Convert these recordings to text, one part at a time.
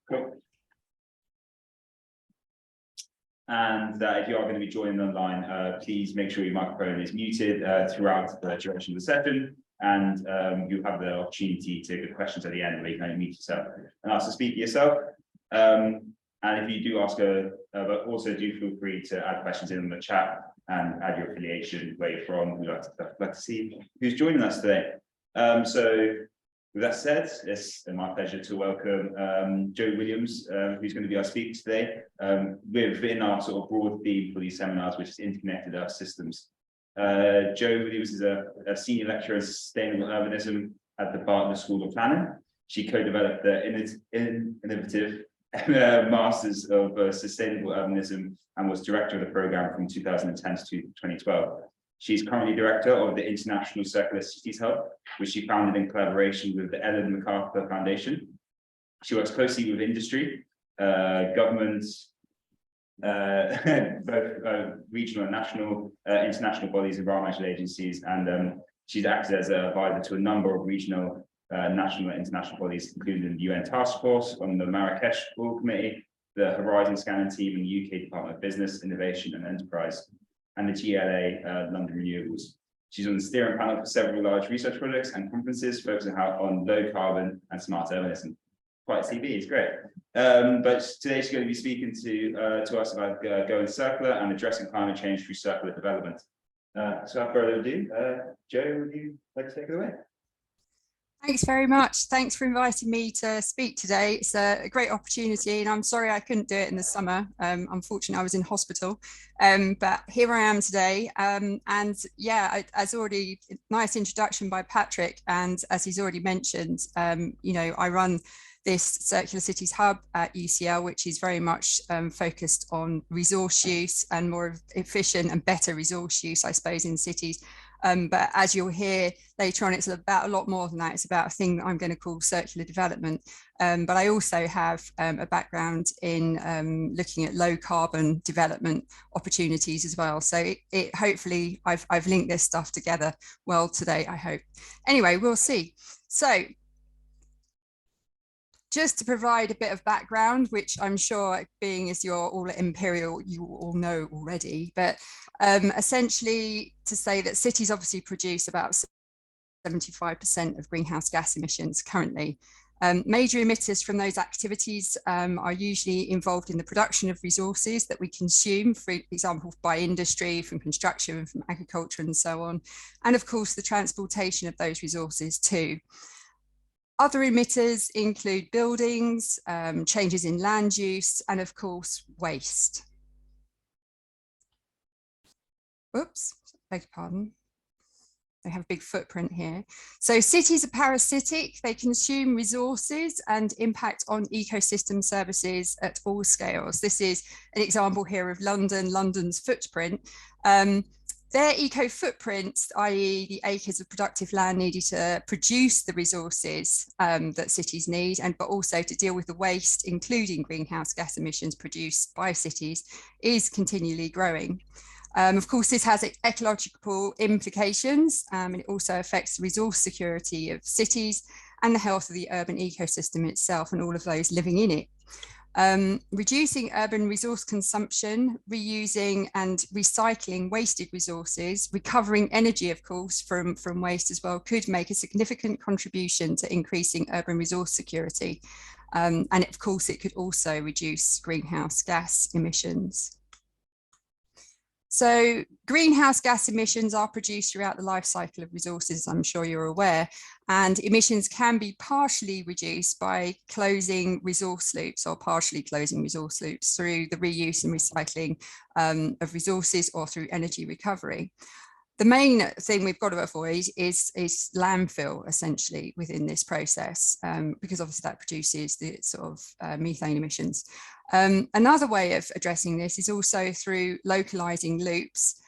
Cool. And if you are going to be joining online, please make sure your microphone is muted throughout the duration of the session, and you have the opportunity to get questions at the end where you can mute yourself and ask to speak yourself. And if you do ask but also do feel free to add questions in the chat and add your affiliation, where you're from. We'd like to see who's joining us today. So with that said, it's my pleasure to welcome Joe Williams, who's going to be our speaker today, within our sort of broad theme for these seminars, which is interconnected Earth systems. Joe Williams is a senior lecturer in sustainable urbanism at the Bartlett School of Planning. She co-developed the innovative Masters of Sustainable Urbanism and was director of the program from 2010 to 2012. She's currently director of the International Circular Cities Hub, which she founded in collaboration with the Ellen MacArthur Foundation. She works closely with industry, government, both regional and national, international bodies, environmental agencies, and she's acted as an advisor to a number of regional, national and international bodies, including the UN Task Force on the Marrakesh Oil Committee, the Horizon Scanning Team in the UK Department of Business, Innovation and Enterprise, and the GLA London Renewables. She's on the steering panel for several large research projects and conferences focusing on low carbon and smart urbanism. Quite a CV, it's great. But today she's going to be speaking to us about going circular and addressing climate change through circular development. So without further ado, Joe, would you like to take it away? Thanks very much. Thanks for inviting me to speak today. It's a great opportunity, and I'm sorry I couldn't do it in the summer. Unfortunately, I was in hospital, but here I am today. And yeah, as already, nice introduction by Patrick. And as he's already mentioned, you know, I run this Circular Cities Hub at UCL, which is very much focused on resource use and more efficient and better resource use, I suppose, in cities. But as you'll hear later on, it's about a lot more than that. It's about a thing that I'm going to call circular development. But I also have a background in looking at low carbon development opportunities as well. So hopefully I've linked this stuff together well today, I hope. Anyway, we'll see. So just to provide a bit of background, which I'm sure, being as you're all at Imperial, you all know already, but essentially to say that cities obviously produce about 75% of greenhouse gas emissions currently. Major emitters from those activities are usually involved in the production of resources that we consume, for example, by industry, from construction, from agriculture and so on. And of course, the transportation of those resources too. Other emitters include buildings, changes in land use, and of course, waste. Oops, beg your pardon. They have a big footprint here. So cities are parasitic. They consume resources and impact on ecosystem services at all scales. This is an example here of London's footprint. Their eco-footprints, i.e. the acres of productive land needed to produce the resources that cities need, but also to deal with the waste, including greenhouse gas emissions produced by cities, is continually growing. Of course, this has ecological implications, and it also affects the resource security of cities and the health of the urban ecosystem itself and all of those living in it. Reducing urban resource consumption, reusing and recycling wasted resources, recovering energy, of course, from waste as well, could make a significant contribution to increasing urban resource security. And of course, it could also reduce greenhouse gas emissions. So greenhouse gas emissions are produced throughout the life cycle of resources, I'm sure you're aware, and emissions can be partially reduced by closing resource loops or partially closing resource loops through the reuse and recycling of resources or through energy recovery. The main thing we've got to avoid is landfill, essentially, within this process, because obviously that produces the sort of methane emissions. Another way of addressing this is also through localizing loops,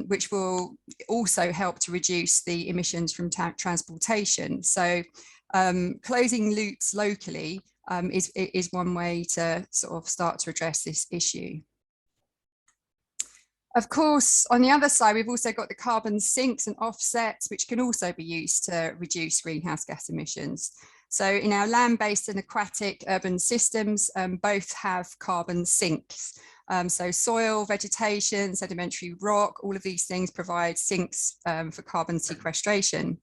which will also help to reduce the emissions from transportation. So closing loops locally is one way to sort of start to address this issue. Of course, on the other side, we've also got the carbon sinks and offsets, which can also be used to reduce greenhouse gas emissions. So in our land-based and aquatic urban systems, both have carbon sinks. So soil, vegetation, sedimentary rock, all of these things provide sinks for carbon sequestration.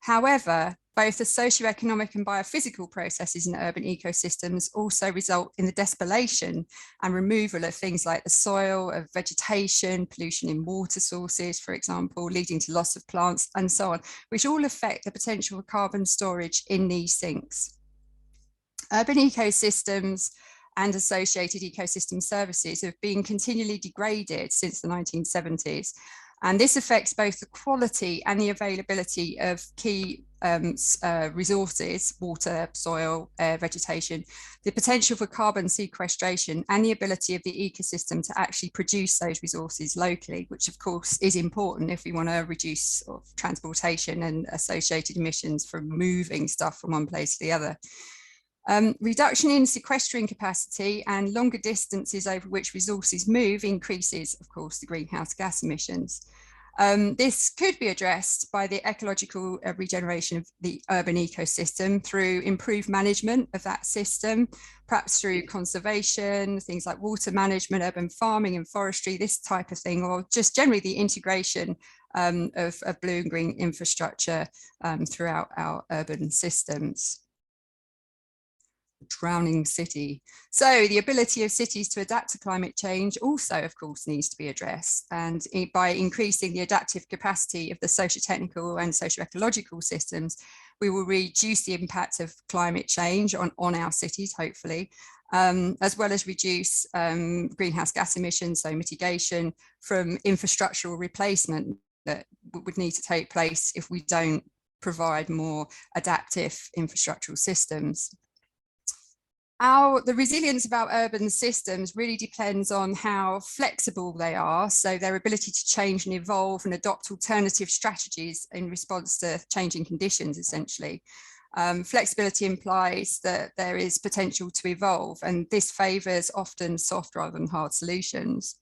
However, both the socioeconomic and biophysical processes in urban ecosystems also result in the despelation and removal of things like the soil, of vegetation, pollution in water sources, for example, leading to loss of plants and so on, which all affect the potential for carbon storage in these sinks. Urban ecosystems and associated ecosystem services have been continually degraded since the 1970s. And this affects both the quality and the availability of key resources, water, soil, air, vegetation, the potential for carbon sequestration, and the ability of the ecosystem to actually produce those resources locally, which of course is important if we want to reduce sort of transportation and associated emissions from moving stuff from one place to the other. Reduction in sequestering capacity and longer distances over which resources move increases, of course, the greenhouse gas emissions. This could be addressed by the ecological regeneration of the urban ecosystem through improved management of that system, perhaps through conservation, things like water management, urban farming and forestry, this type of thing, or just generally the integration of blue and green infrastructure throughout our urban systems. Drowning city. So the ability of cities to adapt to climate change also, of course, needs to be addressed. And by increasing the adaptive capacity of the socio-technical and socio-ecological systems, we will reduce the impact of climate change on our cities, hopefully, as well as reduce greenhouse gas emissions, so mitigation from infrastructural replacement that would need to take place if we don't provide more adaptive infrastructural systems. The resilience of our urban systems really depends on how flexible they are, so their ability to change and evolve and adopt alternative strategies in response to changing conditions, essentially. Flexibility implies that there is potential to evolve, and this favours often soft rather than hard solutions.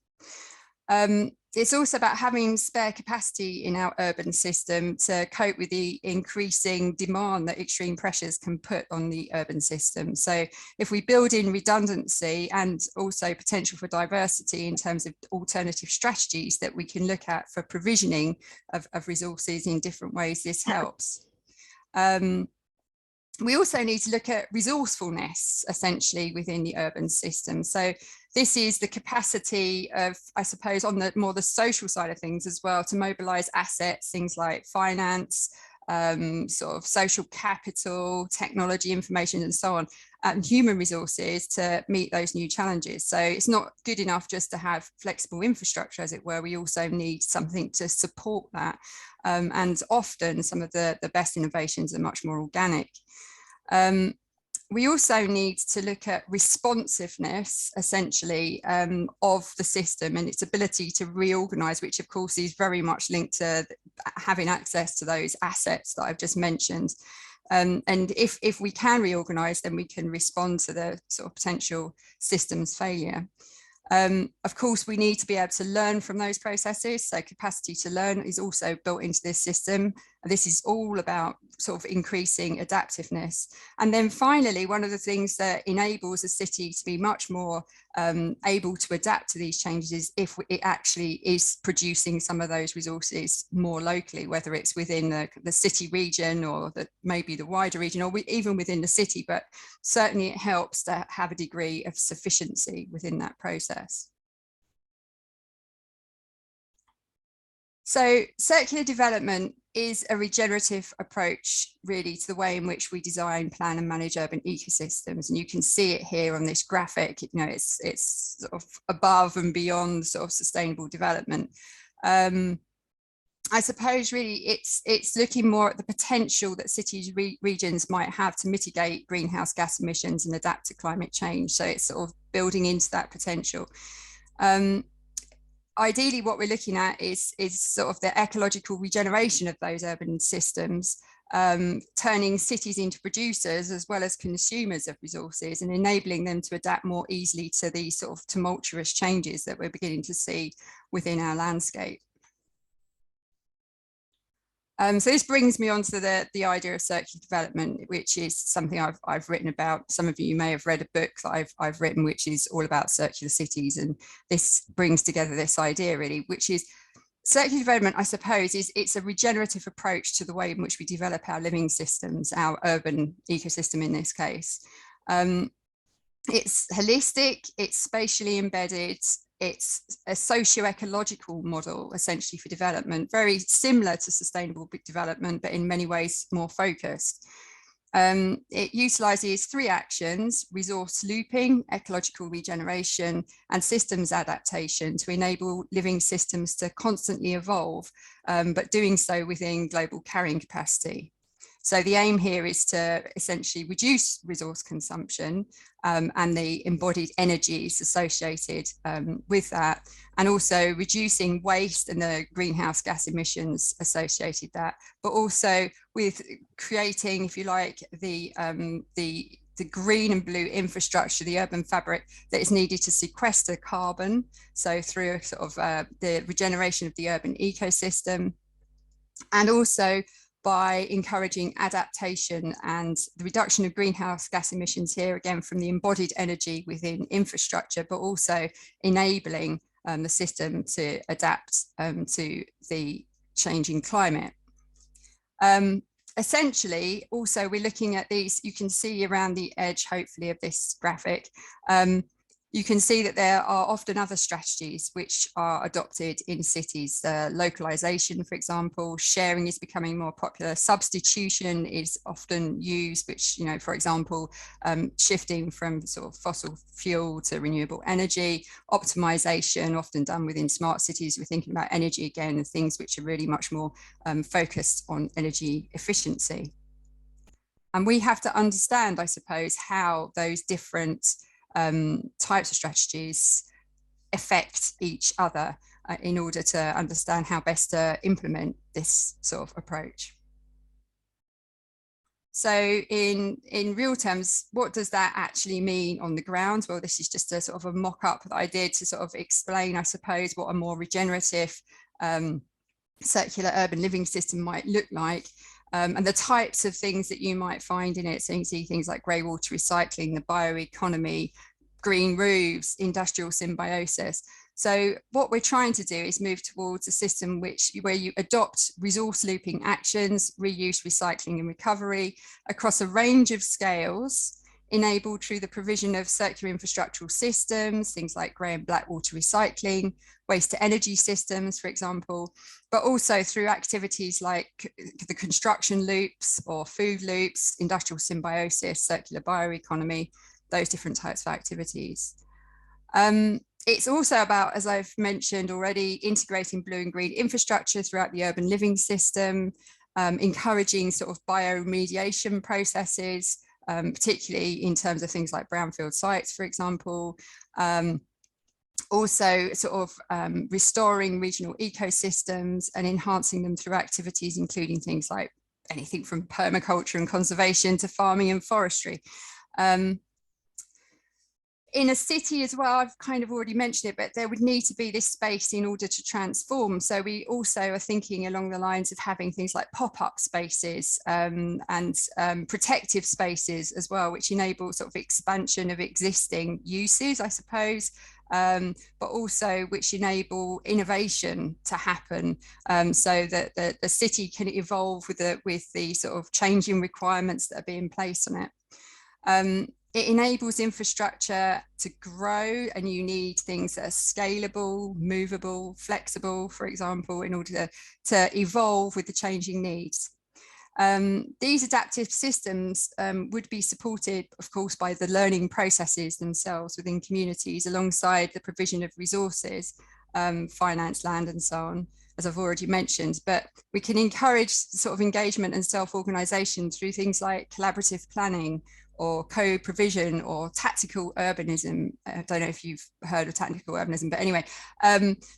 It's also about having spare capacity in our urban system to cope with the increasing demand that extreme pressures can put on the urban system. So if we build in redundancy and also potential for diversity in terms of alternative strategies that we can look at for provisioning of resources in different ways, this helps. We also need to look at resourcefulness, essentially, within the urban system. So this is the capacity of, I suppose, on the more the social side of things as well, to mobilize assets, things like finance, sort of social capital, technology, information, and so on, and human resources to meet those new challenges. So it's not good enough just to have flexible infrastructure, as it were. We also need something to support that. And often some of the best innovations are much more organic. We also need to look at responsiveness, essentially, of the system and its ability to reorganize, which of course is very much linked to having access to those assets that I've just mentioned. And if we can reorganize, then we can respond to the sort of potential systems failure. Of course, we need to be able to learn from those processes. So capacity to learn is also built into this system. This is all about sort of increasing adaptiveness. And then finally, one of the things that enables a city to be much more able to adapt to these changes is if it actually is producing some of those resources more locally, whether it's within the city region or maybe the wider region, or even within the city, but certainly it helps to have a degree of sufficiency within that process. So circular development is a regenerative approach really to the way in which we design, plan and manage urban ecosystems. And you can see it here on this graphic. You know, it's sort of above and beyond sort of sustainable development. I suppose really it's looking more at the potential that cities, regions might have to mitigate greenhouse gas emissions and adapt to climate change. So it's sort of building into that potential. Ideally, what we're looking at is sort of the ecological regeneration of those urban systems, turning cities into producers as well as consumers of resources and enabling them to adapt more easily to these sort of tumultuous changes that we're beginning to see within our landscape. So this brings me on to the idea of circular development, which is something I've written about. Some of you may have read a book that I've written, which is all about circular cities. And this brings together this idea really, which is circular development, I suppose, it's a regenerative approach to the way in which we develop our living systems, our urban ecosystem in this case. It's holistic, it's spatially embedded, it's a socio-ecological model essentially for development, very similar to sustainable development, but in many ways more focused. It utilizes 3 actions: resource looping, ecological regeneration, and systems adaptation to enable living systems to constantly evolve, but doing so within global carrying capacity. So the aim here is to essentially reduce resource consumption and the embodied energies associated with that, and also reducing waste and the greenhouse gas emissions associated with that, but also with creating, if you like, the green and blue infrastructure, the urban fabric that is needed to sequester carbon. So through sort of the regeneration of the urban ecosystem, and also by encouraging adaptation and the reduction of greenhouse gas emissions here, again, from the embodied energy within infrastructure, but also enabling the system to adapt to the changing climate. Essentially, also, we're looking at these, you can see around the edge, hopefully, of this graphic, you can see that there are often other strategies which are adopted in cities. Localization, for example, sharing is becoming more popular. Substitution is often used, which, you know, for example, shifting from sort of fossil fuel to renewable energy. Optimization, often done within smart cities. We're thinking about energy again, and things which are really much more focused on energy efficiency. And we have to understand, I suppose, how those different types of strategies affect each other in order to understand how best to implement this sort of approach. So in real terms, what does that actually mean on the ground? Well, this is just a sort of a mock-up that I did to sort of explain, I suppose, what a more regenerative circular urban living system might look like. And the types of things that you might find in it. So you can see things like grey water recycling, the bioeconomy, green roofs, industrial symbiosis. So what we're trying to do is move towards a system where you adopt resource looping actions, reuse, recycling and recovery across a range of scales, enabled through the provision of circular infrastructural systems, things like grey and black water recycling, waste to energy systems, for example, but also through activities like the construction loops or food loops, industrial symbiosis, circular bioeconomy, those different types of activities. It's also about, as I've mentioned already, integrating blue and green infrastructure throughout the urban living system, encouraging sort of bioremediation processes, particularly in terms of things like brownfield sites, for example. Also sort of restoring regional ecosystems and enhancing them through activities, including things like anything from permaculture and conservation to farming and forestry. In a city as well, I've kind of already mentioned it, but there would need to be this space in order to transform. So we also are thinking along the lines of having things like pop-up spaces and protective spaces as well, which enable sort of expansion of existing uses, I suppose, but also which enable innovation to happen, so that the city can evolve with the sort of changing requirements that are being placed on it. It enables infrastructure to grow, and you need things that are scalable, movable, flexible, for example, in order to evolve with the changing needs. These adaptive systems would be supported, of course, by the learning processes themselves within communities, alongside the provision of resources, finance, land, and so on, as I've already mentioned. But we can encourage sort of engagement and self-organisation through things like collaborative planning, or co-provision, or tactical urbanism. I don't know if you've heard of tactical urbanism, but anyway.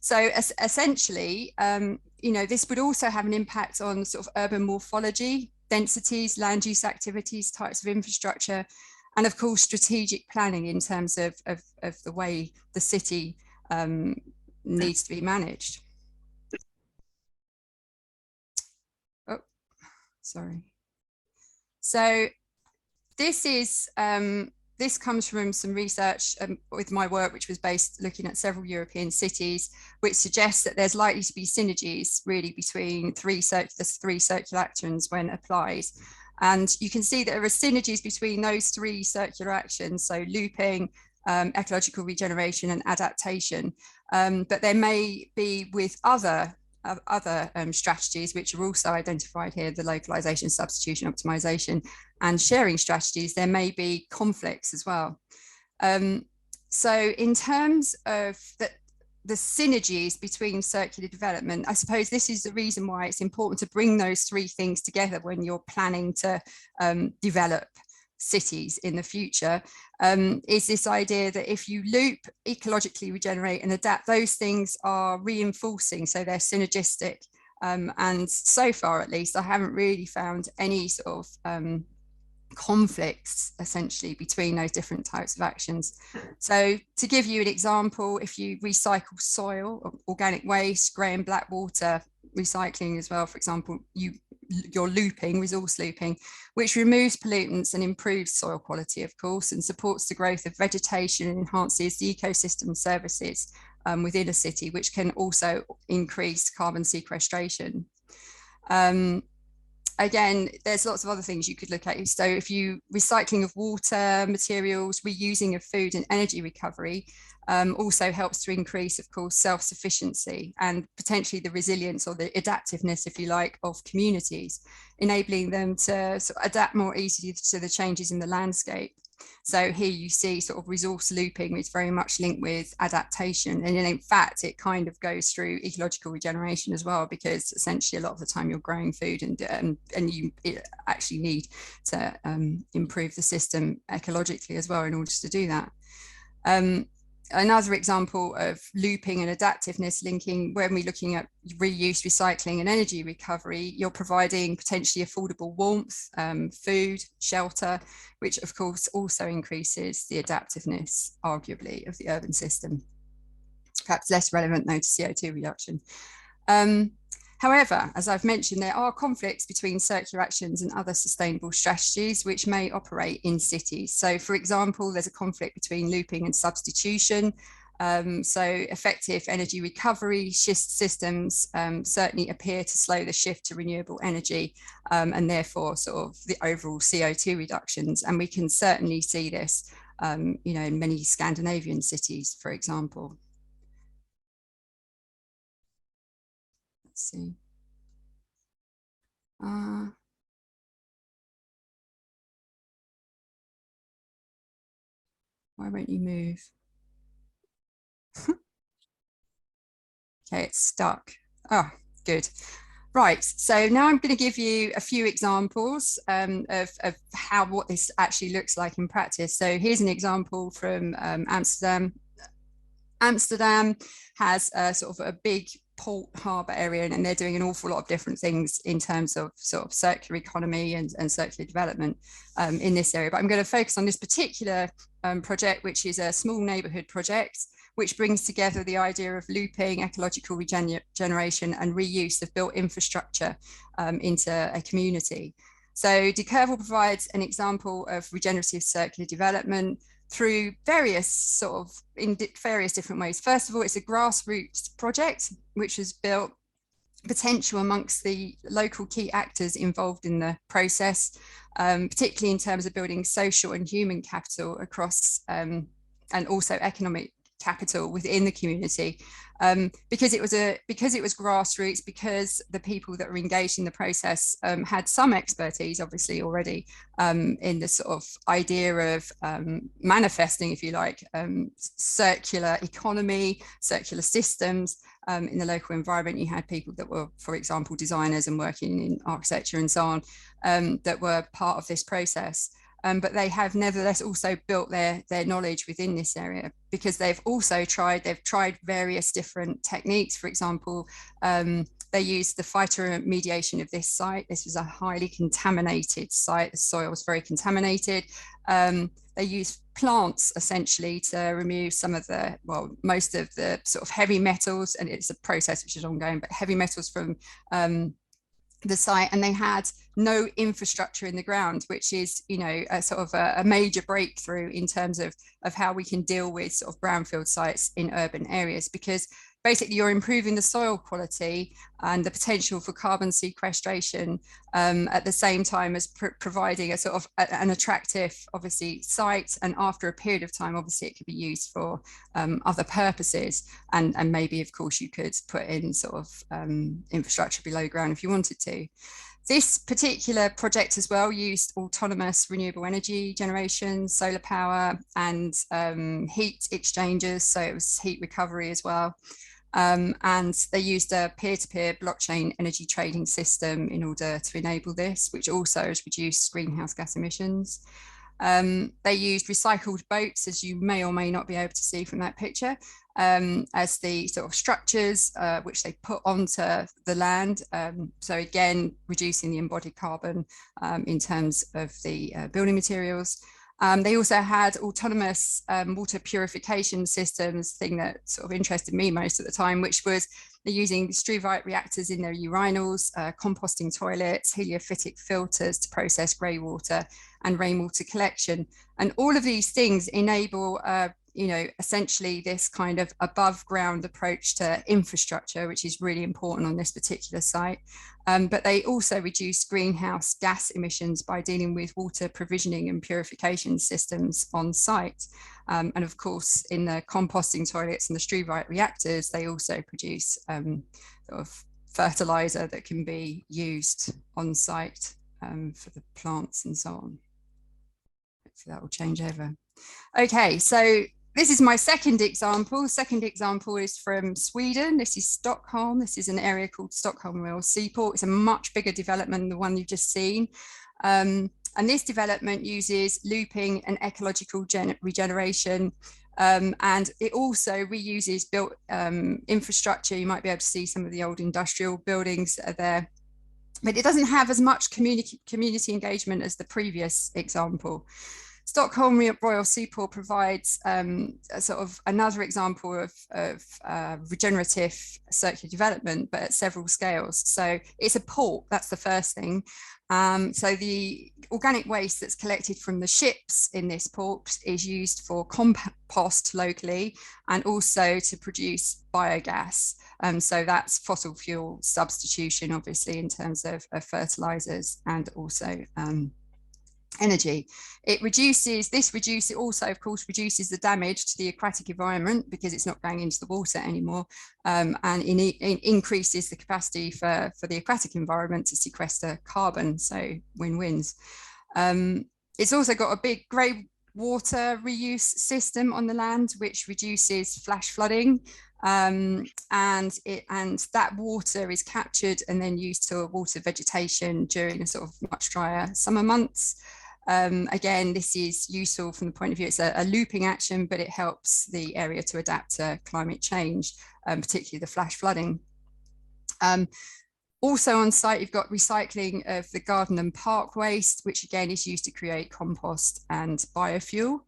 So essentially, you know, this would also have an impact on sort of urban morphology, densities, land use activities, types of infrastructure, and of course, strategic planning in terms of the way the city needs to be managed. Oh, sorry. So this is, this comes from some research with my work, which was based looking at several European cities, which suggests that there's likely to be synergies really between the three circular actions when applied. And you can see that there are synergies between those three circular actions, so looping, ecological regeneration and adaptation. But there may be with other strategies, which are also identified here, the localization, substitution, optimization, and sharing strategies, there may be conflicts as well. So in terms of the synergies between circular development, I suppose this is the reason why it's important to bring those three things together when you're planning to develop cities in the future, is this idea that if you loop, ecologically regenerate and adapt, those things are reinforcing, so they're synergistic. And so far, at least, I haven't really found any sort of conflicts essentially between those different types of actions. So to give you an example, if you recycle soil, organic waste, grey and black water, recycling as well, for example, you're looping, resource looping, which removes pollutants and improves soil quality, of course, and supports the growth of vegetation and enhances the ecosystem services within a city, which can also increase carbon sequestration. Again, there's lots of other things you could look at. So if you recycling of water, materials, reusing of food and energy recovery also helps to increase, of course, self-sufficiency and potentially the resilience or the adaptiveness, if you like, of communities, enabling them to sort of adapt more easily to the changes in the landscape. So here you see sort of resource looping, which is very much linked with adaptation. And in fact, it kind of goes through ecological regeneration as well, because essentially a lot of the time you're growing food and you actually need to improve the system ecologically as well in order to do that. Another example of looping and adaptiveness linking, when we're looking at reuse, recycling and energy recovery, you're providing potentially affordable warmth, food, shelter, which of course also increases the adaptiveness, arguably, of the urban system. Perhaps less relevant though to CO2 reduction. However, as I've mentioned, there are conflicts between circular actions and other sustainable strategies which may operate in cities. So for example, there's a conflict between looping and substitution. So effective energy recovery systems certainly appear to slow the shift to renewable energy and therefore sort of the overall CO2 reductions. And we can certainly see this, you know, in many Scandinavian cities, for example. Let's see. Why won't you move? Okay, it's stuck. Oh, good. Right, so now I'm going to give you a few examples of what this actually looks like in practice. So here's an example from Amsterdam. Amsterdam has sort of a big port harbour area, and they're doing an awful lot of different things in terms of sort of circular economy and circular development in this area. But I'm going to focus on this particular project, which is a small neighbourhood project, which brings together the idea of looping, ecological regeneration and reuse of built infrastructure into a community. So Doctoral provides an example of regenerative circular development through various sort of in various different ways. First of all, it's a grassroots project which was built potential amongst the local key actors involved in the process, particularly in terms of building social and human capital across and also economic capital within the community, because it was grassroots, because the people that were engaged in the process had some expertise obviously already in the sort of idea of manifesting, if you like, circular economy, circular systems in the local environment. You had people that were, for example, designers and working in architecture and so on, that were part of this process. But they have nevertheless also built their knowledge within this area, because they've tried various different techniques. For example, they used the phytoremediation of this site. This was a highly contaminated site. The soil was very contaminated. They used plants essentially to remove some of the, well, most of the sort of heavy metals, and it's a process which is ongoing, but heavy metals from the site, and they had no infrastructure in the ground, which is, you know, a sort of a major breakthrough in terms of how we can deal with sort of brownfield sites in urban areas, because basically you're improving the soil quality and the potential for carbon sequestration at the same time as providing a sort of an attractive, obviously, site. And after a period of time, obviously it could be used for other purposes. And maybe, of course, you could put in sort of infrastructure below ground if you wanted to. This particular project as well used autonomous renewable energy generation, solar power, and heat exchangers. So it was heat recovery as well. And they used a peer-to-peer blockchain energy trading system in order to enable this, which also has reduced greenhouse gas emissions. They used recycled boats, as you may or may not be able to see from that picture, as the sort of structures which they put onto the land. So again, reducing the embodied carbon in terms of the building materials. They also had autonomous water purification systems, thing that sort of interested me most at the time, which was they're using struvite reactors in their urinals, composting toilets, heliophytic filters to process grey water, and rainwater collection. And all of these things enable you know, essentially this kind of above ground approach to infrastructure, which is really important on this particular site. But they also reduce greenhouse gas emissions by dealing with water provisioning and purification systems on site. And of course, in the composting toilets and the struvite reactors, they also produce sort of fertilizer that can be used on site for the plants and so on. Hopefully that will change over. Okay, so this is my second example. Second example is from Sweden. This is Stockholm. This is an area called Stockholm Royal Seaport. It's a much bigger development than the one you've just seen. And this development uses looping and ecological regeneration. And it also reuses built infrastructure. You might be able to see some of the old industrial buildings that are there, but it doesn't have as much community engagement as the previous example. Stockholm Royal Seaport provides a sort of another example of regenerative circular development, but at several scales. So it's a port, that's the first thing. So the organic waste that's collected from the ships in this port is used for compost locally and also to produce biogas. So that's fossil fuel substitution, obviously, in terms of fertilizers and also energy. It also, of course, reduces the damage to the aquatic environment because it's not going into the water anymore, and it increases the capacity for the aquatic environment to sequester carbon, so win-wins. It's also got a big grey water reuse system on the land, which reduces flash flooding, and that water is captured and then used to water vegetation during a sort of much drier summer months. Again, this is useful from the point of view, it's a looping action, but it helps the area to adapt to climate change, particularly the flash flooding. Also on site, you've got recycling of the garden and park waste, which again is used to create compost and biofuel.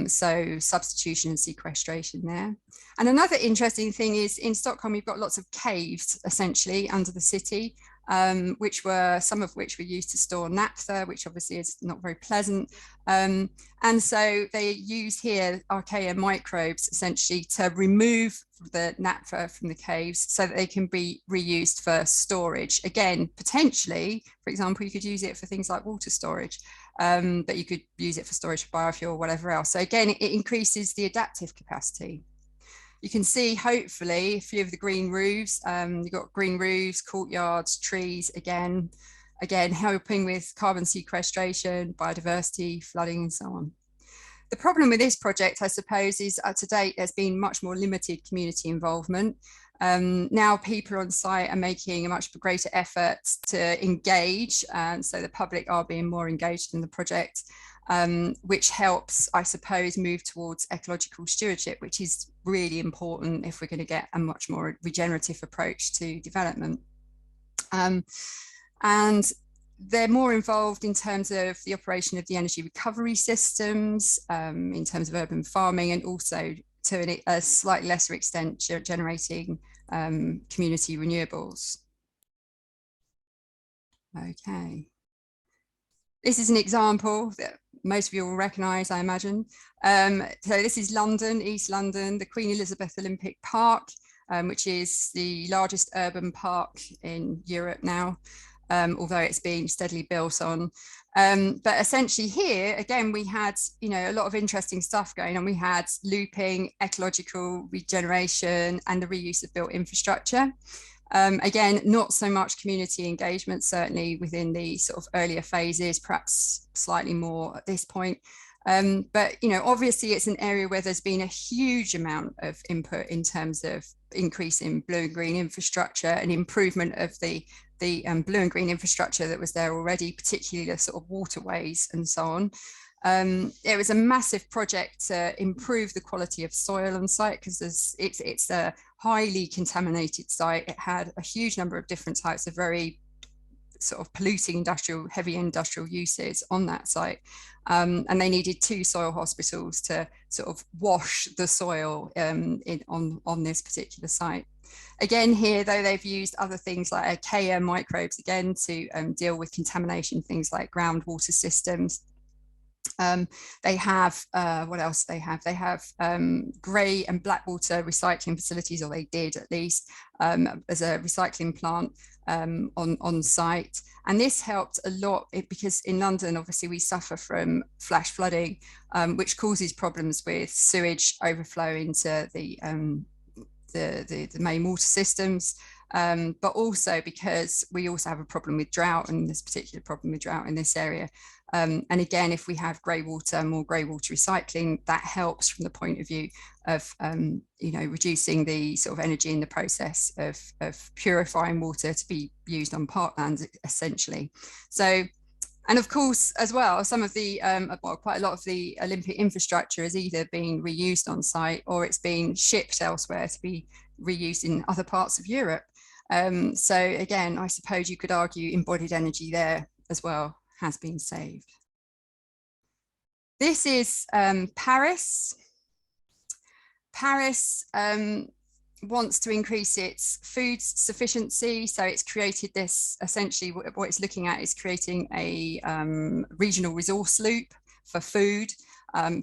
So substitution and sequestration there. And another interesting thing is in Stockholm, you've got lots of caves essentially under the city, some of which were used to store naphtha, which obviously is not very pleasant. And so they use here archaea microbes essentially to remove the naphtha from the caves so that they can be reused for storage. Again, potentially, for example, you could use it for things like water storage, but you could use it for storage for biofuel or whatever else. So again, it increases the adaptive capacity. You can see, hopefully, a few of the green roofs. You've got green roofs, courtyards, trees, again, helping with carbon sequestration, biodiversity, flooding, and so on. The problem with this project, I suppose, is to date, there's been much more limited community involvement. Now people on site are making a much greater effort to engage, and so the public are being more engaged in the project. Which helps, I suppose, move towards ecological stewardship, which is really important if we're going to get a much more regenerative approach to development. And they're more involved in terms of the operation of the energy recovery systems, in terms of urban farming, and also to a slightly lesser extent generating community renewables. Okay. This is an example that most of you will recognise, I imagine. So this is London, East London, the Queen Elizabeth Olympic Park, which is the largest urban park in Europe now, although it's being steadily built on. But essentially here, again, we had, a lot of interesting stuff going on. We had looping, ecological regeneration, and the reuse of built infrastructure. Again, not so much community engagement, certainly within the sort of earlier phases, perhaps slightly more at this point. But, obviously it's an area where there's been a huge amount of input in terms of increase in blue and green infrastructure and improvement of the blue and green infrastructure that was there already, particularly the sort of waterways and so on. It was a massive project to improve the quality of soil on site because it's a highly contaminated site. It had a huge number of different types of very sort of polluting heavy industrial uses on that site. And they needed 2 soil hospitals to sort of wash the soil on this particular site. Again, here, though, they've used other things like archaea microbes, again, to deal with contamination, things like groundwater systems. They have, what else they have? They have grey and black water recycling facilities, or they did at least, as a recycling plant on site. And this helped a lot because in London, obviously, we suffer from flash flooding, which causes problems with sewage overflow into the main water systems. But also because we also have a problem with drought, and this particular problem with drought in this area. And again, if we have grey water, more grey water recycling, that helps from the point of view of reducing the sort of energy in the process of purifying water to be used on parklands, essentially. So, and of course, as well, some of the quite a lot of the Olympic infrastructure is either being reused on site or it's being shipped elsewhere to be reused in other parts of Europe. So again, I suppose you could argue embodied energy there as well has been saved. This is Paris. Paris wants to increase its food sufficiency. So it's created this, essentially what it's looking at is creating a regional resource loop for food.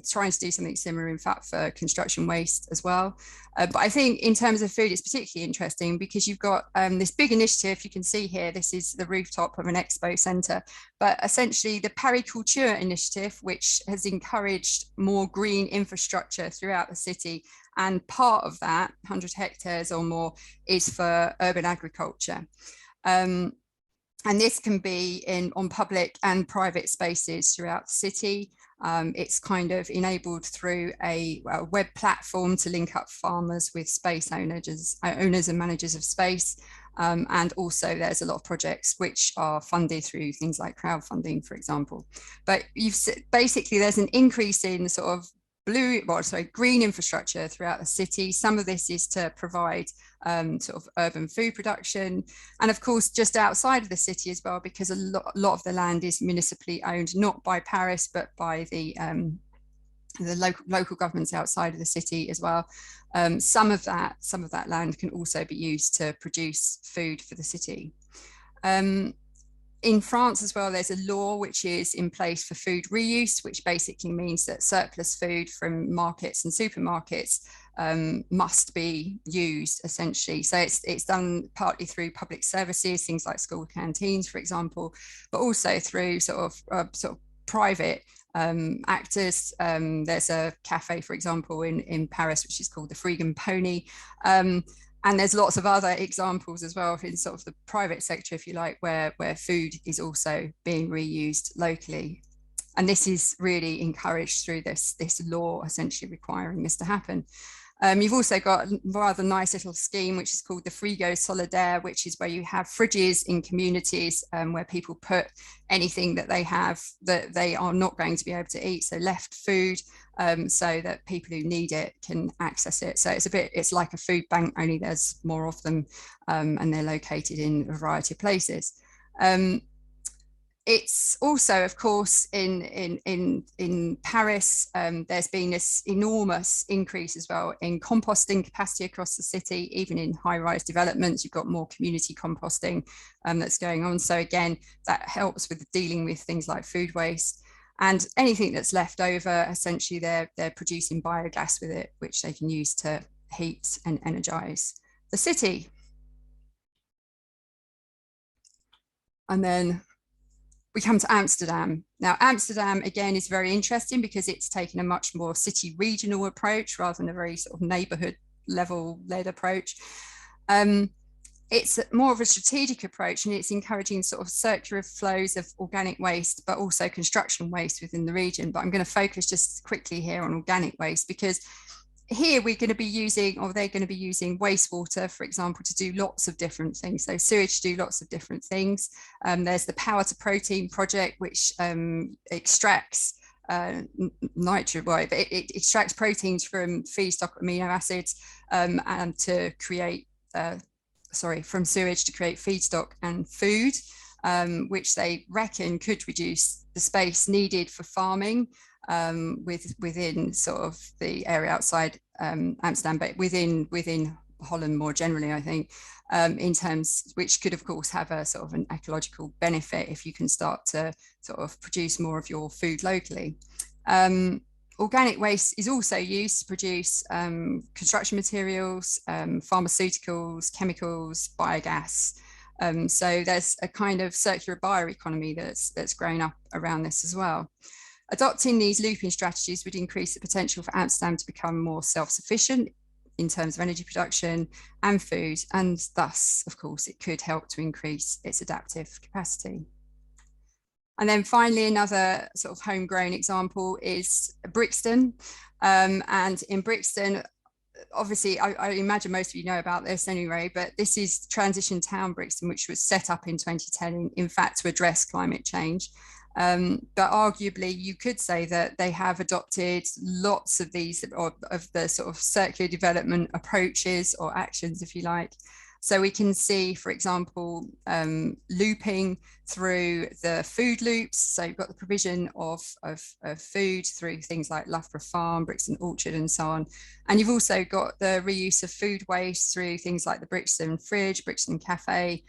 Trying to do something similar, in fact, for construction waste as well. But I think in terms of food, it's particularly interesting because you've got this big initiative. You can see here, this is the rooftop of an expo centre, but essentially the Pariculture initiative, which has encouraged more green infrastructure throughout the city. And part of that, 100 hectares or more, is for urban agriculture. And this can be on public and private spaces throughout the city. It's kind of enabled through a web platform to link up farmers with space owners and managers of space. And also there's a lot of projects which are funded through things like crowdfunding, for example. But basically there's an increase in sort of green infrastructure throughout the city. Some of this is to provide sort of urban food production. And of course, just outside of the city as well, because a lot of the land is municipally owned, not by Paris, but by the local governments outside of the city as well. Some of that land can also be used to produce food for the city. In France as well, there's a law which is in place for food reuse, which basically means that surplus food from markets and supermarkets must be used, essentially. So it's done partly through public services, things like school canteens, for example, but also through sort of private actors. There's a cafe, for example, in Paris, which is called the Freegan Pony. And there's lots of other examples as well in sort of the private sector, if you like, where food is also being reused locally. And this is really encouraged through this law essentially requiring this to happen. You've also got a rather nice little scheme, which is called the Frigo Solidaire, which is where you have fridges in communities where people put anything that they have that they are not going to be able to eat, so left food, so that people who need it can access it. So it's like a food bank, only there's more of them, and they're located in a variety of places. It's also, of course, in Paris, there's been this enormous increase as well in composting capacity across the city. Even in high-rise developments, you've got more community composting that's going on. So again, that helps with dealing with things like food waste. And anything that's left over, essentially, they're producing biogas with it, which they can use to heat and energize the city. And then we come to Amsterdam. Now, Amsterdam, again, is very interesting because it's taken a much more city regional approach rather than a very sort of neighborhood level led approach. It's more of a strategic approach, and it's encouraging sort of circular flows of organic waste, but also construction waste within the region. But I'm going to focus just quickly here on organic waste, because here we're going to be using, or they're going to be using, wastewater, for example, to do lots of different things. So sewage do lots of different things. There's the Power to Protein project, which extracts it extracts proteins from feedstock amino acids and to create from sewage to create feedstock and food, which they reckon could reduce the space needed for farming within sort of the area outside Amsterdam, but within Holland more generally, I think, in terms, which could of course have a sort of an ecological benefit if you can start to sort of produce more of your food locally. Organic waste is also used to produce construction materials, pharmaceuticals, chemicals, biogas. So there's a kind of circular bioeconomy that's grown up around this as well. Adopting these looping strategies would increase the potential for Amsterdam to become more self-sufficient in terms of energy production and food, and thus, of course, it could help to increase its adaptive capacity. And then finally, another sort of homegrown example is Brixton. And in Brixton, obviously, I imagine most of you know about this anyway, but this is Transition Town Brixton, which was set up in 2010, in fact, to address climate change. But arguably, you could say that they have adopted lots of these, of the sort of circular development approaches or actions, if you like. So we can see, for example, looping through the food loops. So you've got the provision of food through things like Loughborough Farm, Brixton Orchard, and so on. And you've also got the reuse of food waste through things like the Brixton Fridge, Brixton Cafe,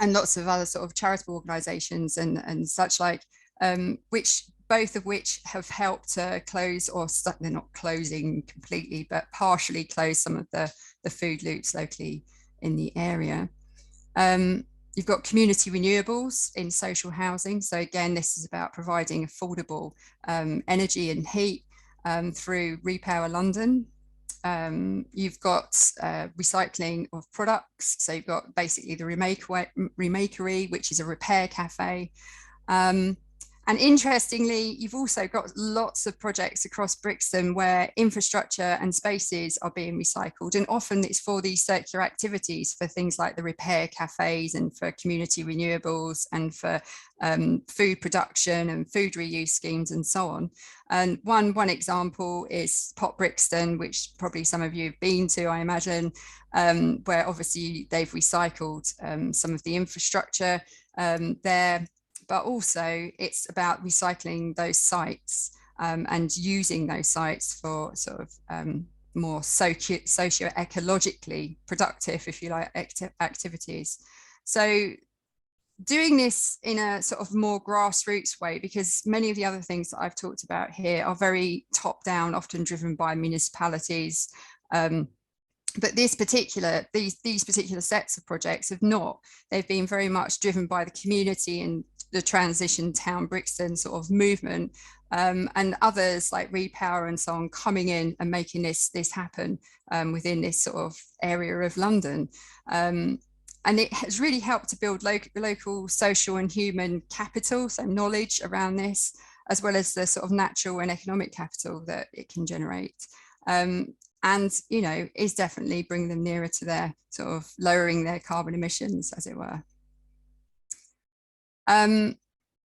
and lots of other sort of charitable organisations and such like, both of which have helped to close, or they're not closing completely, but partially close some of the food loops locally in the area. You've got community renewables in social housing. So again, this is about providing affordable energy and heat through Repower London. You've got recycling of products. So you've got basically the Remakery, which is a repair cafe. And interestingly, you've also got lots of projects across Brixton where infrastructure and spaces are being recycled. And often it's for these circular activities, for things like the repair cafes and for community renewables and for food production and food reuse schemes and so on. And one example is Pot Brixton, which probably some of you have been to, I imagine, where obviously they've recycled some of the infrastructure there. But also it's about recycling those sites and using those sites for sort of more socio-ecologically productive, if you like, activities. So doing this in a sort of more grassroots way, because many of the other things that I've talked about here are very top down, often driven by municipalities. But these particular sets of projects have not. They've been very much driven by the community and the Transition Town Brixton sort of movement, and others like Repower and so on coming in and making this happen within this sort of area of London. And it has really helped to build local social and human capital, so knowledge around this, as well as the sort of natural and economic capital that it can generate. And, you know, is definitely bringing them nearer to their sort of lowering their carbon emissions, as it were.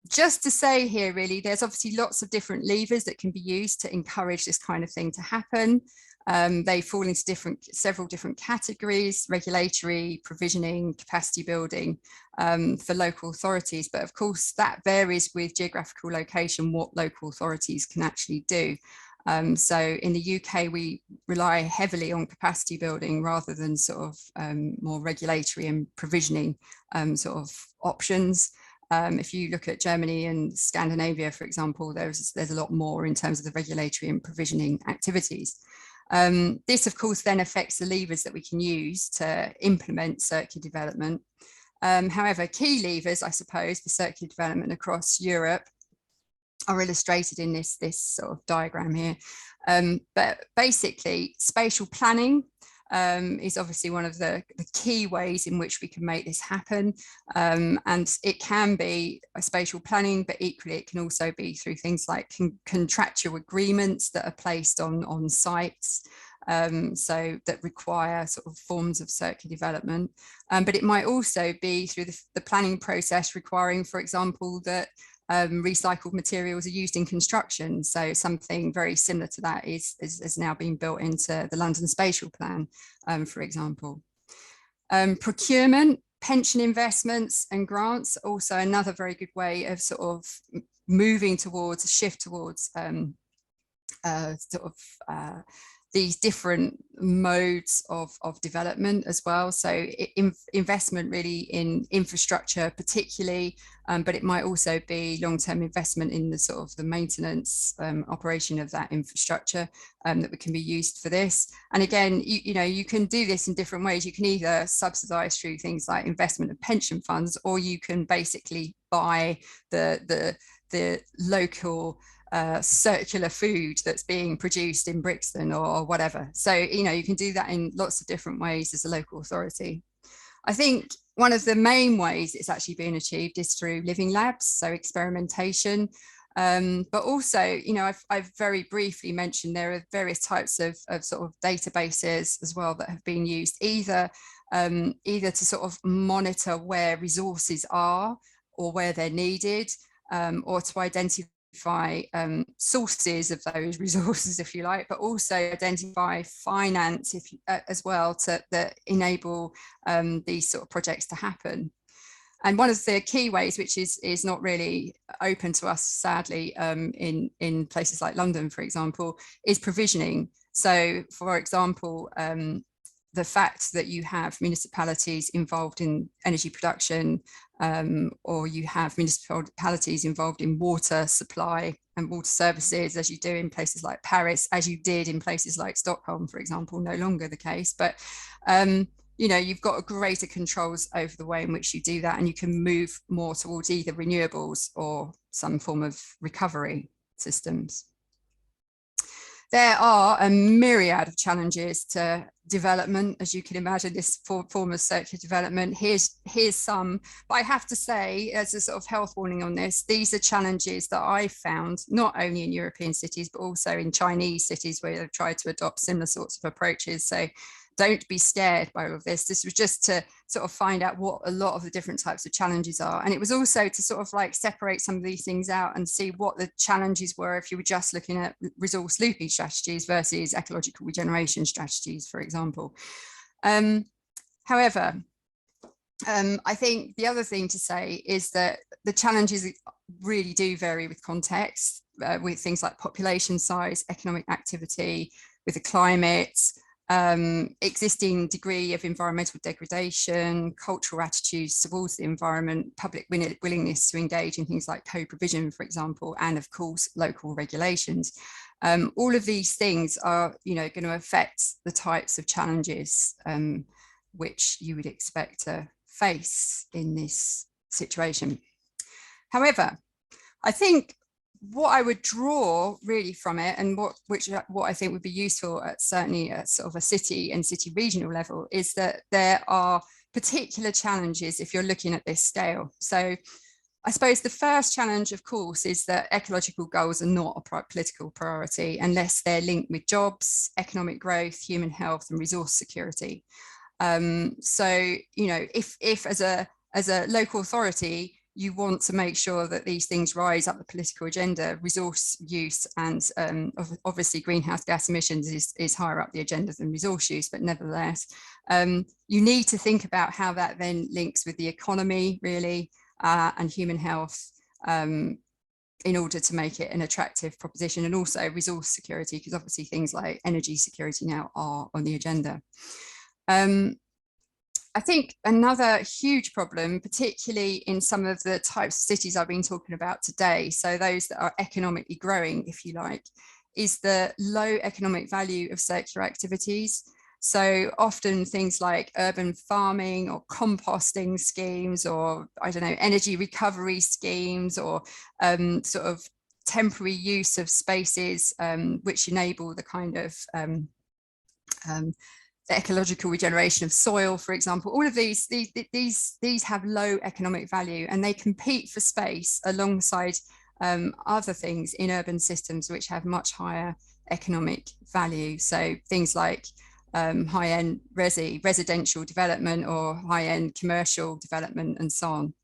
just to say here, really, there's obviously lots of different levers that can be used to encourage this kind of thing to happen. They fall into several different categories: regulatory, provisioning, capacity building for local authorities. But of course, that varies with geographical location, what local authorities can actually do. So in the UK, we rely heavily on capacity building rather than sort of more regulatory and provisioning sort of options. If you look at Germany and Scandinavia, for example, there's a lot more in terms of the regulatory and provisioning activities. This, of course, then affects the levers that we can use to implement circular development. However, key levers, I suppose, for circular development across Europe are illustrated in this sort of diagram here. But basically, spatial planning is obviously one of the key ways in which we can make this happen. And it can be a spatial planning, but equally it can also be through things like contractual agreements that are placed on sites. So that require sort of forms of circular development. But it might also be through the planning process requiring, for example, that recycled materials are used in construction. So something very similar to that is now being built into the London Spatial Plan, for example. Procurement, pension investments and grants, also another very good way of sort of moving towards a shift towards these different modes of development as well. So investment really in infrastructure particularly, but it might also be long-term investment in the sort of the maintenance operation of that infrastructure that can be used for this. And again, you can do this in different ways. You can either subsidize through things like investment of pension funds, or you can basically buy the local circular food that's being produced in Brixton or whatever. So, you can do that in lots of different ways as a local authority. I think one of the main ways it's actually being achieved is through living labs, so experimentation. But also, I've very briefly mentioned there are various types of sort of databases as well that have been used, either to sort of monitor where resources are or where they're needed, or to identify sources of those resources, if you like, but also identify finance as well that enable these sort of projects to happen. And one of the key ways, which is not really open to us, sadly, in places like London, for example, is provisioning. So, for example, the fact that you have municipalities involved in energy production, or you have municipalities involved in water supply and water services, as you do in places like Paris, as you did in places like Stockholm, for example, no longer the case. But, you've got greater controls over the way in which you do that, and you can move more towards either renewables or some form of recovery systems. There are a myriad of challenges to development, as you can imagine, this form of circular development. Here's some, but I have to say, as a sort of health warning on this, these are challenges that I found not only in European cities, but also in Chinese cities where they've tried to adopt similar sorts of approaches. So don't be scared by all of this. This was just to sort of find out what a lot of the different types of challenges are. And it was also to sort of like separate some of these things out and see what the challenges were if you were just looking at resource looping strategies versus ecological regeneration strategies, for example. However, I think the other thing to say is that the challenges really do vary with context, with things like population size, economic activity, with the climate, existing degree of environmental degradation, cultural attitudes towards the environment, public willingness to engage in things like co-provision, for example, and of course, local regulations. All of these things are, going to affect the types of challenges which you would expect to face in this situation. However, I think what I would draw really from it, and what I think would be useful certainly at sort of a city and city regional level, is that there are particular challenges if you're looking at this scale. So I suppose the first challenge, of course, is that ecological goals are not a political priority unless they're linked with jobs, economic growth, human health, and resource security. So, if as a local authority, you want to make sure that these things rise up the political agenda. Resource use and obviously greenhouse gas emissions is higher up the agenda than resource use, but nevertheless, you need to think about how that then links with the economy, really, and human health, in order to make it an attractive proposition, and also resource security, because obviously things like energy security now are on the agenda. I think another huge problem, particularly in some of the types of cities I've been talking about today, so those that are economically growing, if you like, is the low economic value of circular activities. So often things like urban farming or composting schemes, or I don't know, energy recovery schemes, or sort of temporary use of spaces which enable the kind of the ecological regeneration of soil, for example. All of these have low economic value, and they compete for space alongside other things in urban systems which have much higher economic value. So things like high-end residential development or high-end commercial development and so on.